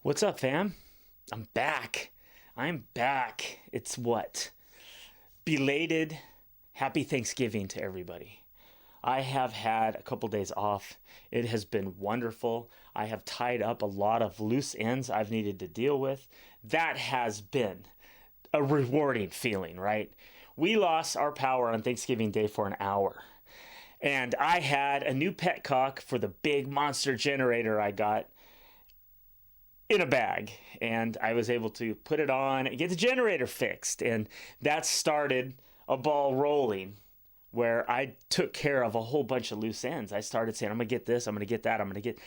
What's up, fam? I'm back. I'm back. It's what? Belated happy Thanksgiving to everybody. I have had a couple days off. It has been wonderful. I have tied up a lot of loose ends I've needed to deal with. That has been a rewarding feeling, right? We lost our power on Thanksgiving Day for an hour. And I had a new petcock for the big monster generator I got in a bag, and I was able to put it on and get the generator fixed, and that started a ball rolling where I took care of a whole bunch of loose ends. I started saying, I'm gonna get this, I'm gonna get that, I'm gonna get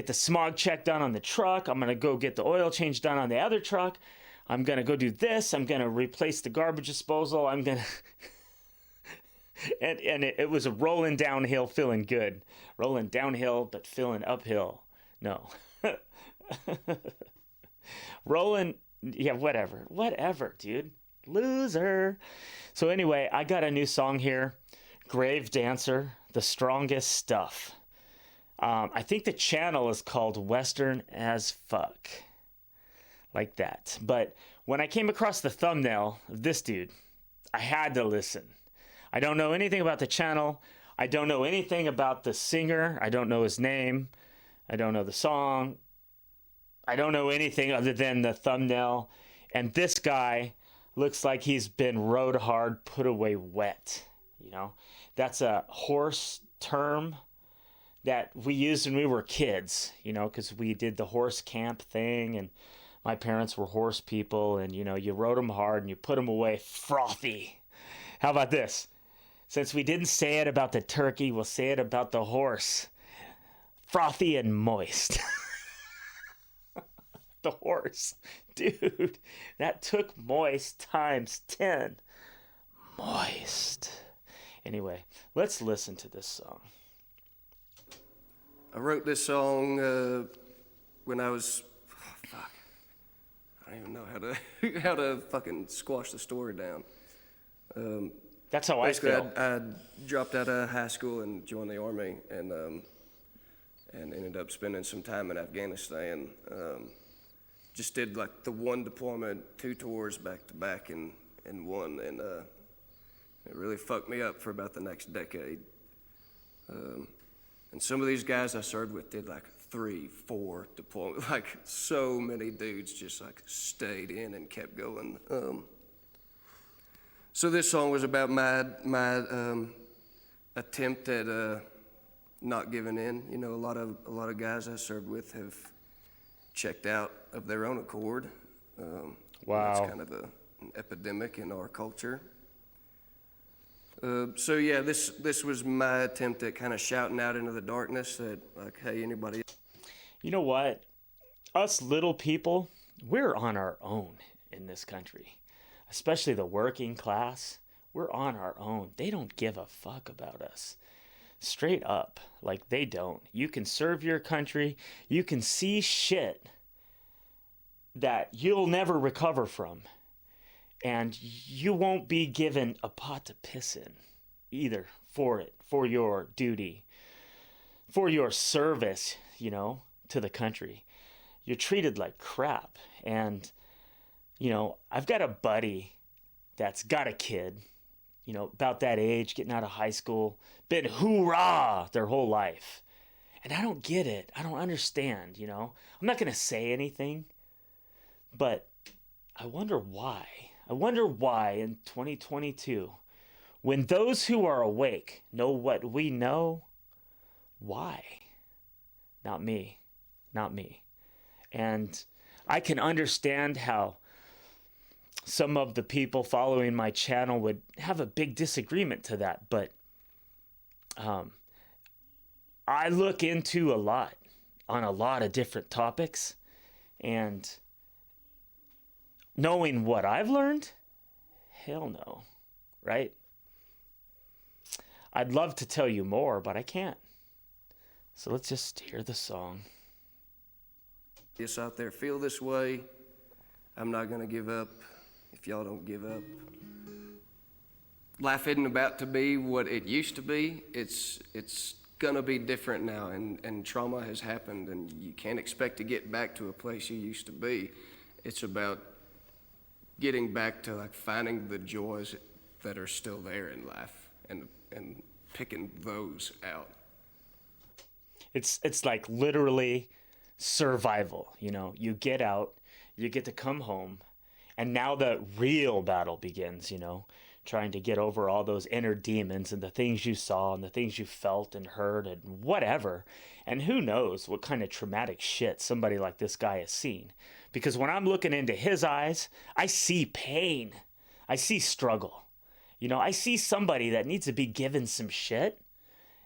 the smog check done on the truck, I'm gonna go get the oil change done on the other truck, I'm gonna go do this, I'm gonna replace the garbage disposal, I'm gonna and it was a rolling downhill, feeling good. Rolling downhill but feeling uphill. No. Rolling, yeah, whatever, dude. Loser. So anyway, I got a new song here, Grave Dancer, The Strongest Stuff. I think the channel is called Western as Fuck, like that. But when I came across the thumbnail of this dude, I had to listen. I don't know anything about the channel. I don't know anything about the singer. I don't know his name. I don't know the song. I don't know anything other than the thumbnail. And this guy looks like he's been rode hard, put away wet. You know, that's a horse term that we used when we were kids, you know, because we did the horse camp thing and my parents were horse people and, you know, you rode them hard and you put them away frothy. How about this? Since we didn't say it about the turkey, we'll say it about the horse. Frothy and moist. The horse. Dude, that took moist times 10. Moist. Anyway, let's listen to this song. I wrote this song when I was, fuck, I don't even know how to fucking squash the story down. That's how I feel. I dropped out of high school and joined the army and ended up spending some time in Afghanistan. Just did like the one deployment, 2 tours back to back in one, and it really fucked me up for about the next decade. And some of these guys I served with did like 3, 4 deployments. Like so many dudes just like stayed in and kept going. So this song was about my attempt at not giving in. You know, a lot of guys I served with have checked out of their own accord. Wow. It's kind of an epidemic in our culture. So yeah, this was my attempt at kind of shouting out into the darkness that, like, hey, anybody. You know what? Us little people, we're on our own in this country. Especially the working class. We're on our own. They don't give a fuck about us. Straight up. Like, they don't. You can serve your country. You can see shit that you'll never recover from. And you won't be given a pot to piss in either for it, for your duty, for your service, you know, to the country. You're treated like crap. And, you know, I've got a buddy that's got a kid, you know, about that age, getting out of high school, been hoorah their whole life. And I don't get it. I don't understand, you know. I'm not going to say anything, but I wonder why. I wonder why in 2022, when those who are awake know what we know, why? Not me. Not me. And I can understand how some of the people following my channel would have a big disagreement to that, but I look into a lot on a lot of different topics, and knowing what I've learned, hell no, right? I'd love to tell you more, but I can't. So let's just hear the song. Just out there feel this way. I'm not gonna give up if y'all don't give up. Life isn't about to be what it used to be. It's gonna be different now, and trauma has happened, and you can't expect to get back to a place you used to be. It's about getting back to like finding the joys that are still there in life and picking those out. It's like literally survival, you know. You get out, you get to come home, and now the real battle begins, you know, trying to get over all those inner demons and the things you saw and the things you felt and heard and whatever. And who knows what kind of traumatic shit somebody like this guy has seen. Because when I'm looking into his eyes, I see pain. I see struggle. You know, I see somebody that needs to be given some shit,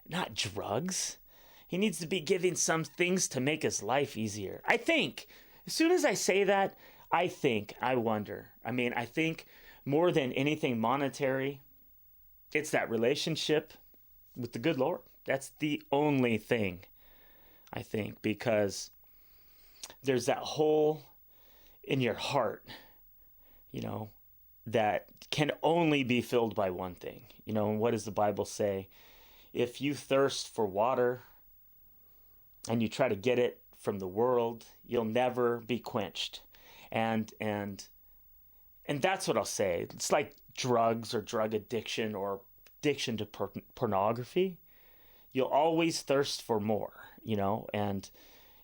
not drugs. He needs to be given some things to make his life easier. I think, as soon as I say that, I wonder. I mean, I think more than anything monetary, it's that relationship with the good Lord. That's the only thing, I think, because there's that hole in your heart, you know, that can only be filled by one thing. You know, and what does the Bible say? If you thirst for water and you try to get it from the world, you'll never be quenched. And that's what I'll say. It's like drugs or drug addiction or addiction to pornography. You'll always thirst for more, you know, and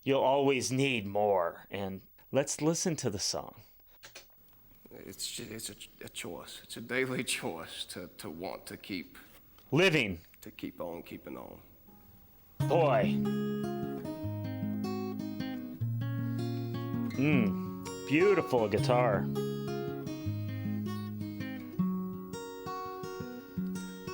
you'll always need more. And let's listen to the song. It's a choice. It's a daily choice to want to keep Living. To keep on keeping on. Boy. Beautiful guitar.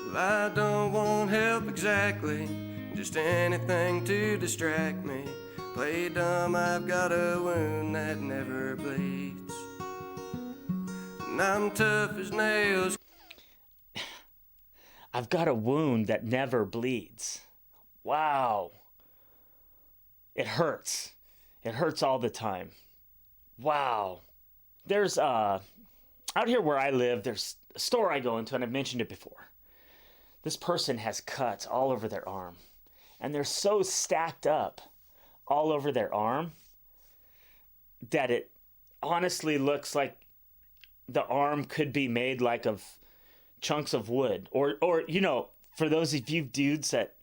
Well, I don't want help exactly, just anything to distract me. Play dumb, I've got a wound that never bleeds, and I'm tough as nails. I've got a wound that never bleeds. Wow. It hurts. It hurts all the time. Wow. There's out here where I live, there's a store I go into, and I've mentioned it before. This person has cuts all over their arm, and they're so stacked up all over their arm that it honestly looks like the arm could be made like of chunks of wood, or you know, for those of you dudes that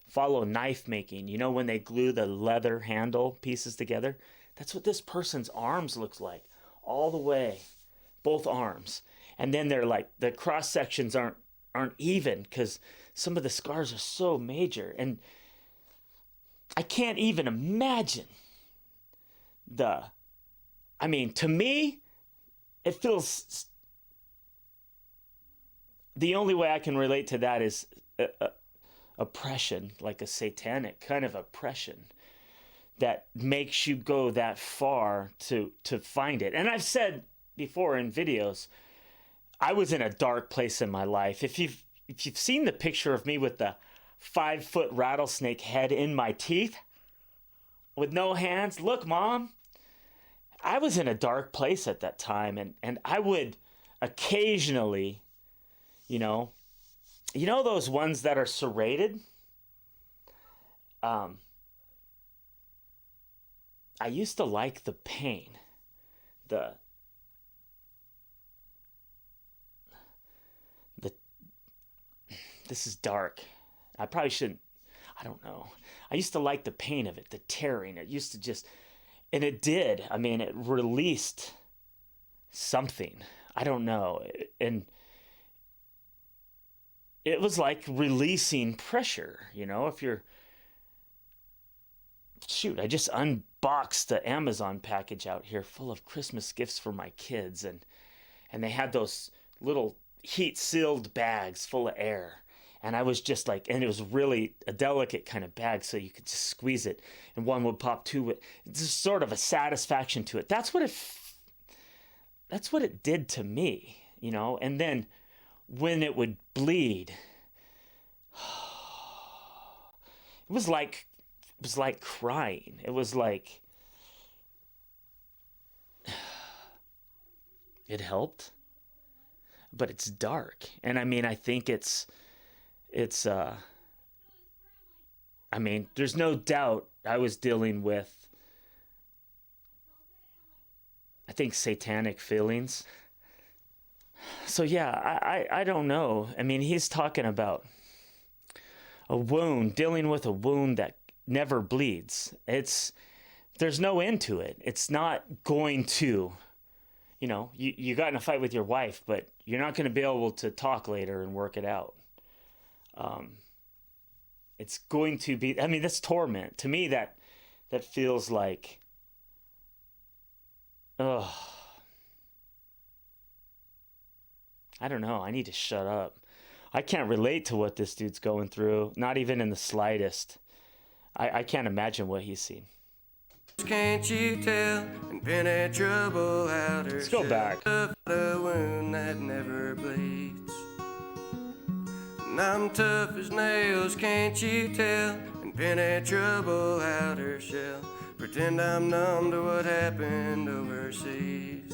follow knife making, you know, when they glue the leather handle pieces together, that's what this person's arms looks like, all the way, both arms. And then they're like, the cross sections aren't even because some of the scars are so major, and I can't even imagine I mean, to me, it feels, the only way I can relate to that is oppression, like a satanic kind of oppression that makes you go that far to find it. And I've said before in videos, I was in a dark place in my life. If you've seen the picture of me with the 5-foot rattlesnake head in my teeth with no hands, look, Mom, I was in a dark place at that time, and I would occasionally, you know those ones that are serrated? I used to like the pain. This is dark. I probably shouldn't, I don't know. I used to like the pain of it, the tearing. It used to just, and it did. I mean, it released something. I don't know. And it was like releasing pressure, you know, if you're, shoot, I just unboxed the Amazon package out here full of Christmas gifts for my kids, and they had those little heat sealed bags full of air, and I was just like, and it was really a delicate kind of bag, so you could just squeeze it and one would pop two. It's just sort of a satisfaction to it. That's what it did to me, you know. And then when it would bleed, it was like crying. It was like it helped, but it's dark. And I mean, I think it's I mean, there's no doubt I was dealing with, I think, satanic feelings. So yeah, I don't know. I mean, he's talking about a wound, dealing with a wound that never bleeds. There's no end to it. It's not going to, you got in a fight with your wife, but you're not going to be able to talk later and work it out. It's going to be, I mean, that's torment. To me, that feels like, ugh, I don't know. I need to shut up. I can't relate to what this dude's going through, not even in the slightest. I can't imagine what he's seen. Can't you tell? Impenetrable outer Let's go back. The wound that never bleeds. And I'm tough as nails, can't you tell? Impenetrable outer shell. Pretend I'm numb to what happened overseas.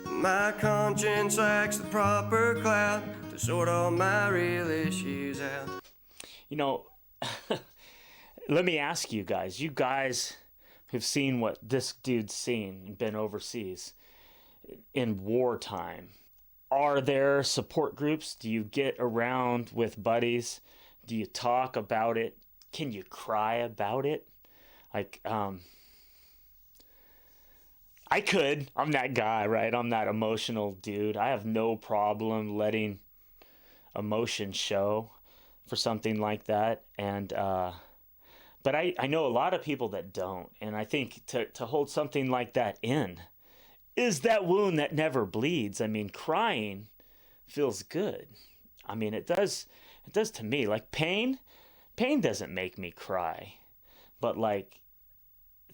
My conscience lacks the proper clout to sort all my real issues out. Let me ask you guys who've seen what this dude's seen and been overseas in wartime, are there support groups? Do you get around with buddies? Do you talk about it? Can you cry about it? Like, I could. I'm that guy, right? I'm that emotional dude. I have no problem letting emotion show for something like that. And, but I know a lot of people that don't. And I think to hold something like that in is that wound that never bleeds. I mean, crying feels good. I mean, it does to me. Like pain doesn't make me cry. But like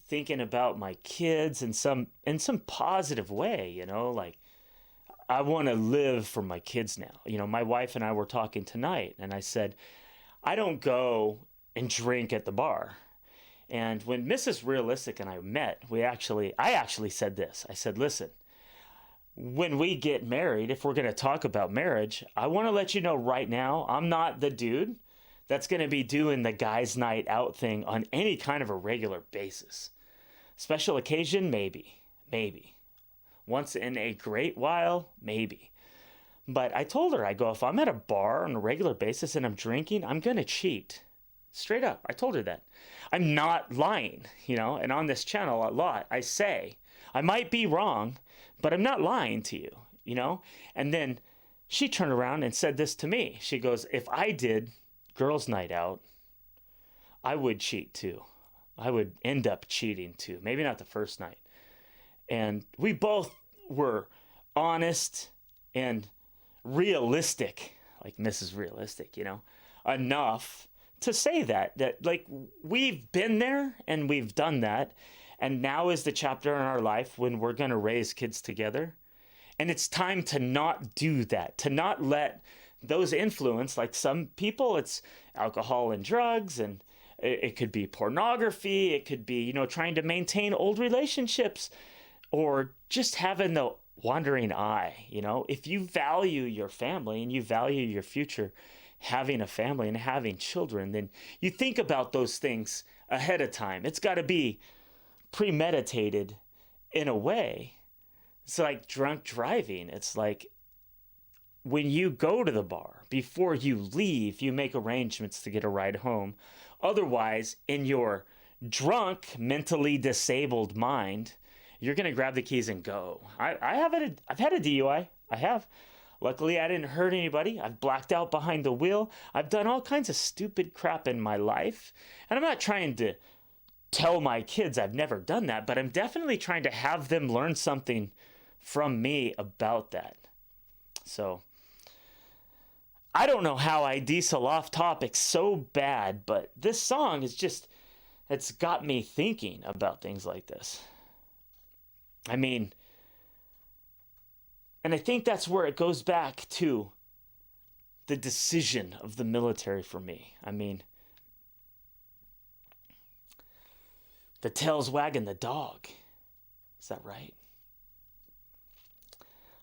thinking about my kids in some positive way, like I want to live for my kids now. My wife and I were talking tonight and I said, I don't go and drink at the bar. And when Mrs. Realistic and I met, I actually said this. I said, listen, when we get married, if we're going to talk about marriage, I want to let you know right now, I'm not the dude that's going to be doing the guys' night out thing on any kind of a regular basis. Special occasion, maybe. Once in a great while, maybe. But I told her, I go, if I'm at a bar on a regular basis and I'm drinking, I'm going to cheat. Straight up. I told her that. I'm not lying, and on this channel a lot, I say, I might be wrong, but I'm not lying to you, And then she turned around and said this to me. She goes, if I did girls' night out, I would cheat too. I would end up cheating too. Maybe not the first night. And we both were honest and realistic, like Mrs. Realistic, enough to say that like we've been there and we've done that. And now is the chapter in our life when we're going to raise kids together. And it's time to not do that, to not let those influence, like some people, it's alcohol and drugs, and it could be pornography. It could be, trying to maintain old relationships or just having the wandering eye. If you value your family and you value your future, having a family and having children, then you think about those things ahead of time. It's got to be premeditated in a way. It's like drunk driving. It's like when you go to the bar, before you leave, you make arrangements to get a ride home. Otherwise, in your drunk, mentally disabled mind, you're going to grab the keys and go. I've had a DUI. I have. Luckily, I didn't hurt anybody. I've blacked out behind the wheel. I've done all kinds of stupid crap in my life. And I'm not trying to tell my kids I've never done that, but I'm definitely trying to have them learn something from me about that. So I don't know how I diesel off topic so bad, but this song is just, it's got me thinking about things like this. I mean, and I think that's where it goes back to the decision of the military for me. I mean, the tail's wagging the dog. Is that right?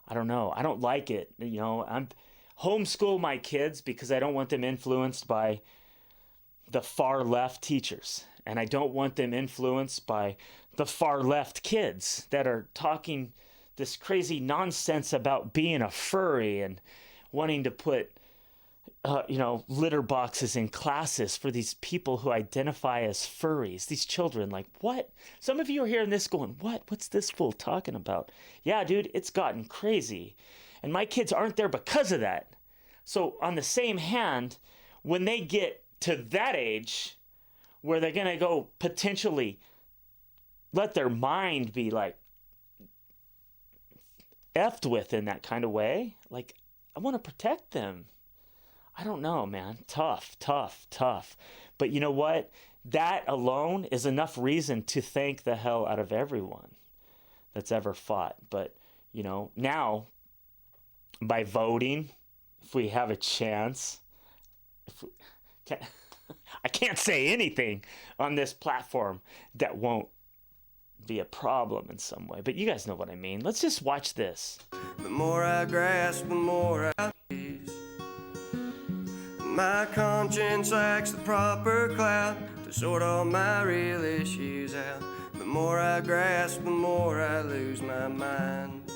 I don't know. I don't like it. I'm homeschool my kids because I don't want them influenced by the far left teachers, and I don't want them influenced by the far left kids that are talking this crazy nonsense about being a furry and wanting to put litter boxes in classes for these people who identify as furries. These children, like, what? Some of you are hearing this going, what? What's this fool talking about? Yeah, dude, it's gotten crazy. And my kids aren't there because of that. So on the same hand, when they get to that age where they're going to go potentially let their mind be like effed with in that kind of way, like, I want to protect them. I don't know, man. Tough. But you know what? That alone is enough reason to thank the hell out of everyone that's ever fought. But, now by voting, if we have a chance, I can't say anything on this platform that won't be a problem in some way. But you guys know what I mean. Let's just watch this. The more I grasp, the more I squeeze. My conscience lacks the proper clout to sort all my real issues out. The more I grasp, the more I lose my mind.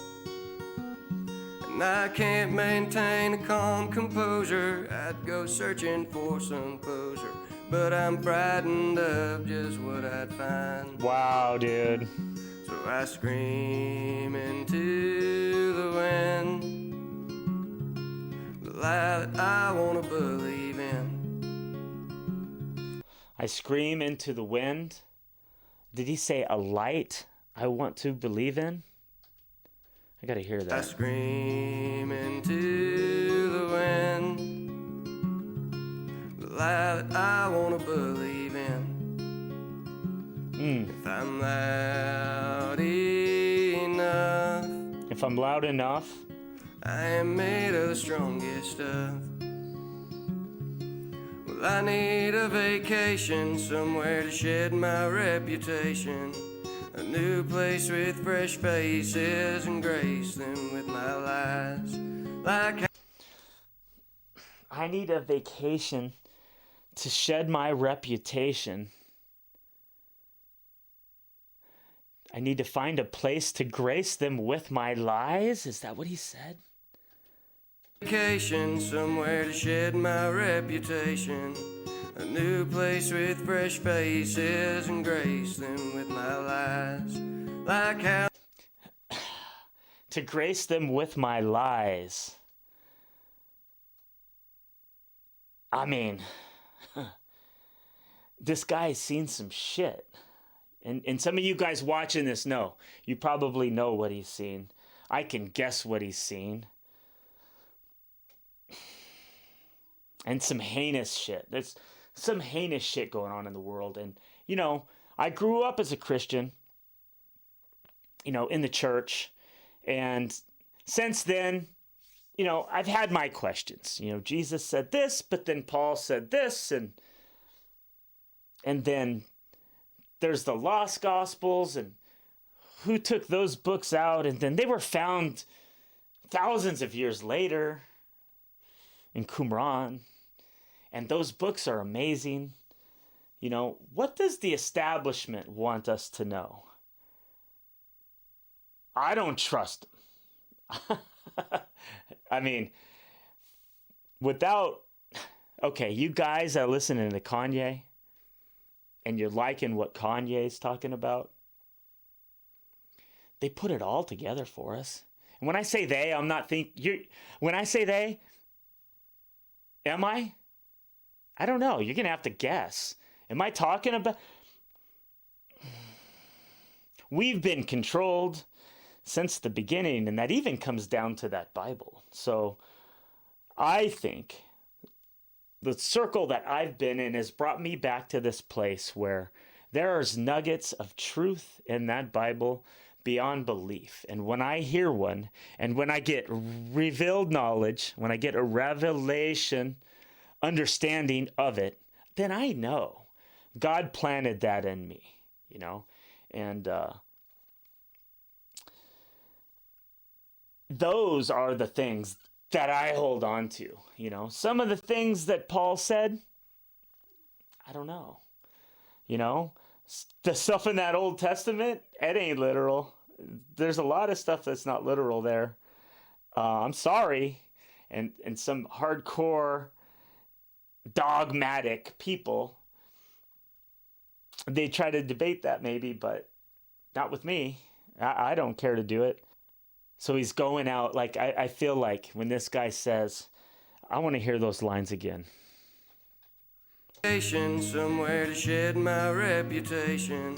And I can't maintain a calm composure. I'd go searching for some closure, but I'm frightened of just what I'd find. Wow, dude. So I scream into the wind, the lie that I want to believe in. I scream into the wind. Did he say a light I want to believe in? I gotta hear that. I scream into the wind, the lie that I want to believe in. If I'm loud enough, if I'm loud enough, I am made of the strongest stuff. Well, I need a vacation, somewhere to shed my reputation. A new place with fresh faces and grace them with my lies. I need a vacation to shed my reputation. I need to find a place to grace them with my lies? Is that what he said? Vacation, somewhere to shed my reputation. A new place with fresh faces and grace them with my lies. Like how to grace them with my lies. I mean, this guy's seen some shit. And some of you guys watching this know. You probably know what he's seen. I can guess what he's seen. And some heinous shit. There's some heinous shit going on in the world. And, I grew up as a Christian, in the church. And since then, I've had my questions. Jesus said this, but then Paul said this. And then there's the lost gospels, and who took those books out? And then they were found thousands of years later in Qumran. And those books are amazing. What does the establishment want us to know? I don't trust them. I mean, okay, you guys that are listening to Kanye, and you're liking what Kanye's talking about, they put it all together for us. And when I say they, I'm not when I say they, am I? I don't know. You're going to have to guess. Am I talking about? We've been controlled since the beginning, and that even comes down to that Bible. So I think the circle that I've been in has brought me back to this place where there's nuggets of truth in that Bible beyond belief. And when I hear one, and when I get revealed knowledge, when I get a revelation understanding of it, then I know God planted that in me, and those are the things that I hold on to. Some of the things that Paul said, I don't know. You know, the stuff in that Old Testament, it ain't literal. There's a lot of stuff that's not literal there. I'm sorry. And some hardcore dogmatic people, they try to debate that maybe, but not with me. I don't care to do it. So he's going out, like, I feel like when this guy says, I want to hear those lines again. Somewhere to shed my reputation,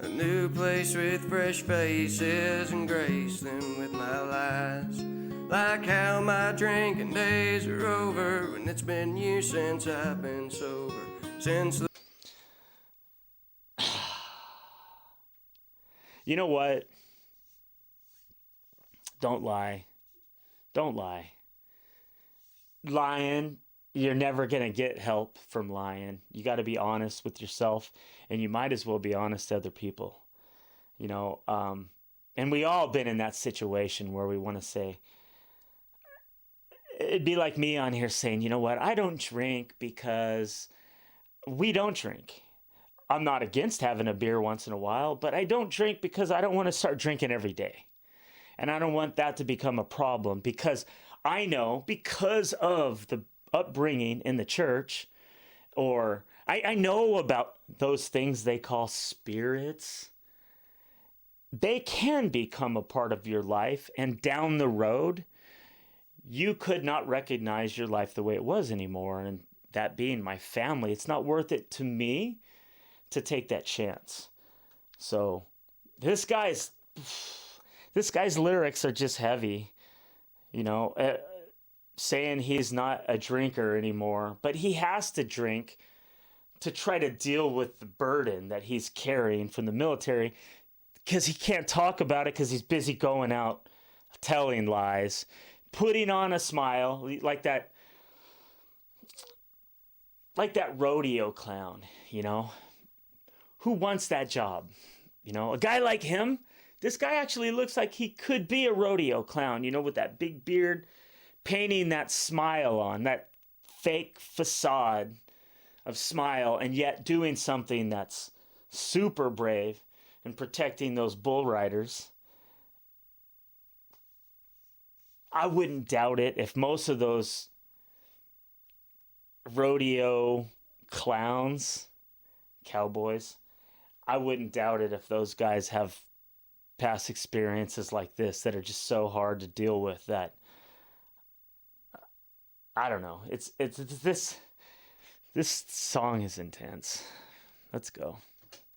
a new place with fresh faces and grace them with my lies. Like how my drinking days are over, and it's been years since I've been sober. Since the You know what? Don't lie. Don't lie. Lying, you're never going to get help from lying. You got to be honest with yourself, and you might as well be honest to other people. You know, and we all been in that situation where we want to say, it'd be like me on here saying, you know what, I don't drink because we don't drink. I'm not against having a beer once in a while, but I don't drink because I don't want to start drinking every day. And I don't want that to become a problem, because I know, because of the upbringing in the church, or I know about those things they call spirits. They can become a part of your life, and down the road, you could not recognize your life the way it was anymore. And that being my family, it's not worth it to me to take that chance. So this guy's lyrics are just heavy, you know, saying he's not a drinker anymore, but he has to drink to try to deal with the burden that he's carrying from the military, because he can't talk about it because he's busy going out telling lies, putting on a smile like that rodeo clown, you know. Who wants that job? You know, a guy like him, this guy actually looks like he could be a rodeo clown, you know, with that big beard, painting that smile on, that fake facade of smile, and yet doing something that's super brave and protecting those bull riders. I wouldn't doubt it if most of those rodeo clowns, cowboys, I wouldn't doubt it if those guys have past experiences like this that are just so hard to deal with that, I don't know. It's this song is intense. Let's go.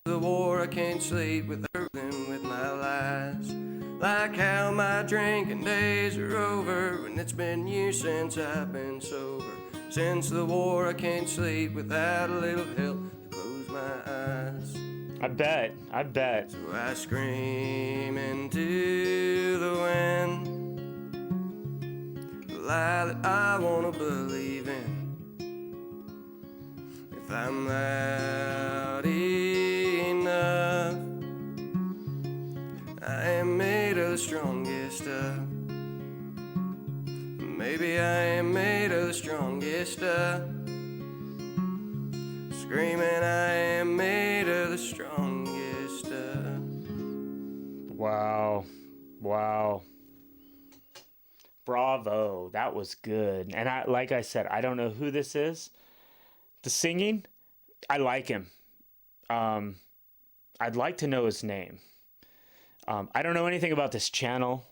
the war, I can't sleep with them with my lies. Like how my drinking days are over, and it's been years since I've been sober. Since the war, I can't sleep without a little help to close my eyes. I bet. So I scream into the wind, the lie that I wanna believe in. If I'm loud enough, I am made of the strongest stuff. Maybe I am made of the strongest stuff. Screaming, I am made of the strongest stuff. Wow. Bravo. That was good. And like I said, I don't know who this is. The singing, I like him. I'd like to know his name. I don't know anything about this channel.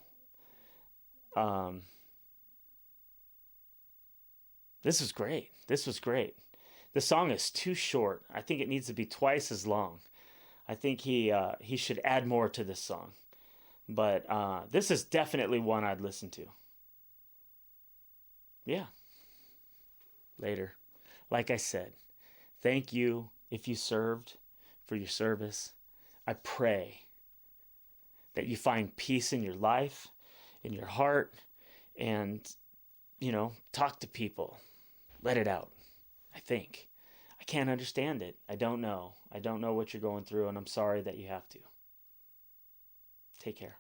This was great. The song is too short. I think it needs to be twice as long. I think he should add more to this song. But this is definitely one I'd listen to. Yeah. Later. Like I said, thank you if you served, for your service. I pray that you find peace in your life, in your heart, and, you know, talk to people. Let it out. I think. I can't understand it. I don't know. I don't know what you're going through, and I'm sorry that you have to. Take care.